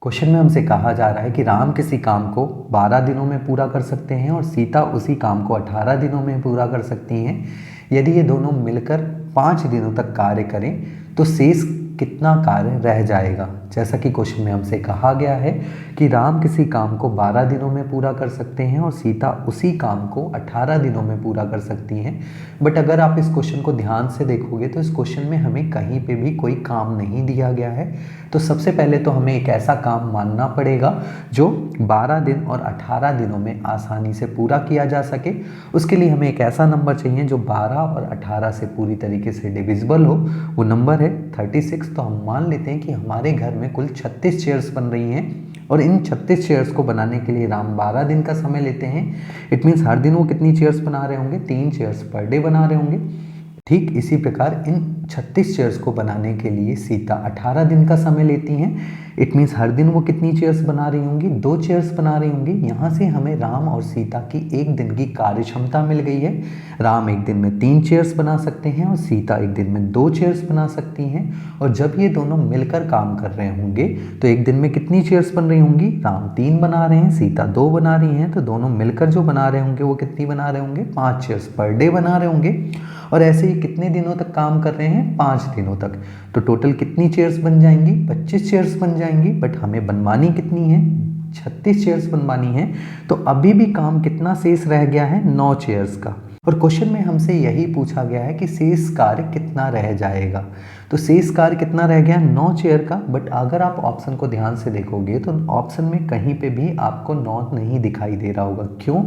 Question में हमसे कहा जा रहा है कि राम किसी काम को 12 दिनों में पूरा कर सकते हैं और सीता उसी काम को 18 दिनों में पूरा कर सकती हैं। यदि ये दोनों मिलकर 5 दिनों तक कार्य करें तो शेष कितना कार्य रह जाएगा। जैसा कि क्वेश्चन में हमसे कहा गया है कि राम किसी काम को 12 दिनों में पूरा कर सकते हैं और सीता उसी काम को 18 दिनों में पूरा कर सकती हैं। बट अगर आप इस क्वेश्चन को ध्यान से देखोगे तो इस क्वेश्चन में हमें कहीं पे भी कोई काम नहीं दिया गया है। तो सबसे पहले तो हमें एक ऐसा काम मानना पड़ेगा जो 12 दिन और 18 दिनों में आसानी से पूरा किया जा सके। उसके लिए हमें एक ऐसा नंबर चाहिए जो 12 और 18 से पूरी तरीके से डिविजिबल हो। वो नंबर है 36। तो हम मान लेते हैं कि हमारे घर में कुल 36 चेयर्स बन रही हैं और इन 36 चेयर्स को बनाने के लिए राम 12 दिन का समय लेते हैं। इट मीन्स हर दिन वो कितनी चेयर्स बना रहे होंगे? 3 चेयर्स पर डे बना रहे होंगे। ठीक इसी प्रकार इन 36 चेयर्स को बनाने के लिए सीता 18 दिन का समय लेती हैं। इट मीन्स हर दिन वो कितनी चेयर्स बना रही होंगी? 2 चेयर्स बना रही होंगी। यहाँ से हमें राम और सीता की एक दिन की कार्य क्षमता मिल गई है। राम एक दिन में 3 चेयर्स बना सकते हैं और सीता एक दिन में 2 चेयर्स बना सकती हैं। और जब ये दोनों मिलकर काम कर रहे होंगे तो एक दिन में कितनी चेयर्स बन रही होंगी? राम 3 बना रहे हैं, सीता 2 बना रही हैं। तो दोनों मिलकर जो बना रहे होंगे वो कितनी बना रहे होंगे? 5 चेयर्स पर डे बना रहे होंगे। और ऐसे ही कितने दिनों तक काम कर रहे हैं? 5 दिनों तक। तो टोटल कितनी चेयर्स बन जाएंगी? 25 चेयर्स बन जाएंगी। बट हमें बनवानी कितनी है? 36 चेयर्स बनवानी है। तो अभी भी काम कितना शेष रह गया है? 9 चेयर्स का। और क्वेश्चन में हमसे यही पूछा गया है कि शेष कार्य कितना रह जाएगा। तो शेष कार्य कितना रह गया? 9 चेयर का। बट अगर आप ऑप्शन को ध्यान से देखोगे तो ऑप्शन में कहीं पे भी आपको 9 नहीं दिखाई दे रहा होगा। क्यों?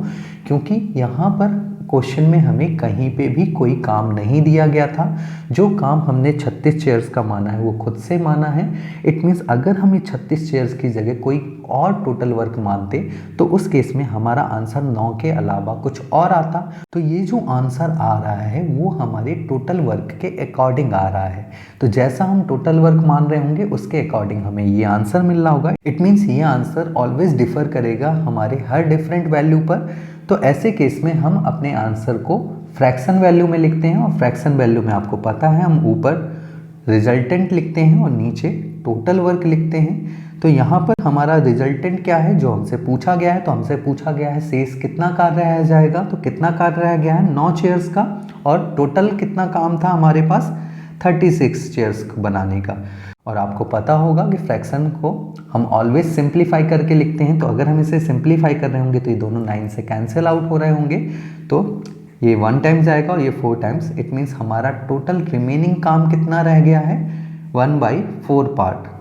क्योंकि यहाँ पर क्वेश्चन में हमें कहीं पे भी कोई काम नहीं दिया गया था। जो काम हमने 36 चेयर्स का माना है वो खुद से माना है। इट मीन्स अगर हम 36 चेयर्स की जगह कोई और टोटल वर्क मानते तो उस केस में हमारा आंसर 9 के अलावा कुछ और आता। तो ये जो आंसर आ रहा है वो हमारे टोटल वर्क के अकॉर्डिंग आ रहा है। तो जैसा हम टोटल वर्क मान रहे होंगे उसके अकॉर्डिंग हमें ये आंसर मिल रहा होगा। इट मीन्स ये आंसर ऑलवेज डिफर करेगा हमारे हर डिफरेंट वैल्यू पर। तो ऐसे केस में हम अपने आंसर को फ्रैक्शन वैल्यू में लिखते हैं और फ्रैक्शन वैल्यू में आपको पता है हम ऊपर रिजल्टेंट लिखते हैं और नीचे टोटल वर्क लिखते हैं। तो यहाँ पर हमारा रिजल्टेंट क्या है जो हमसे पूछा गया है? तो हमसे पूछा गया है शेष कितना कार्य रह जाएगा। तो कितना कार्य रह गया है? 9 चेयर्स का। और टोटल कितना काम था हमारे पास? 36 चेयर्स बनाने का। और आपको पता होगा कि फ्रैक्शन को हम ऑलवेज सिंप्लीफाई करके लिखते हैं। तो अगर हम इसे सिंप्लीफाई कर रहे होंगे तो ये दोनों 9 से कैंसिल आउट हो रहे होंगे। तो ये 1 टाइम्स आएगा और ये 4 टाइम्स। इट मीन्स हमारा टोटल रिमेनिंग काम कितना रह गया है? 1/4 पार्ट।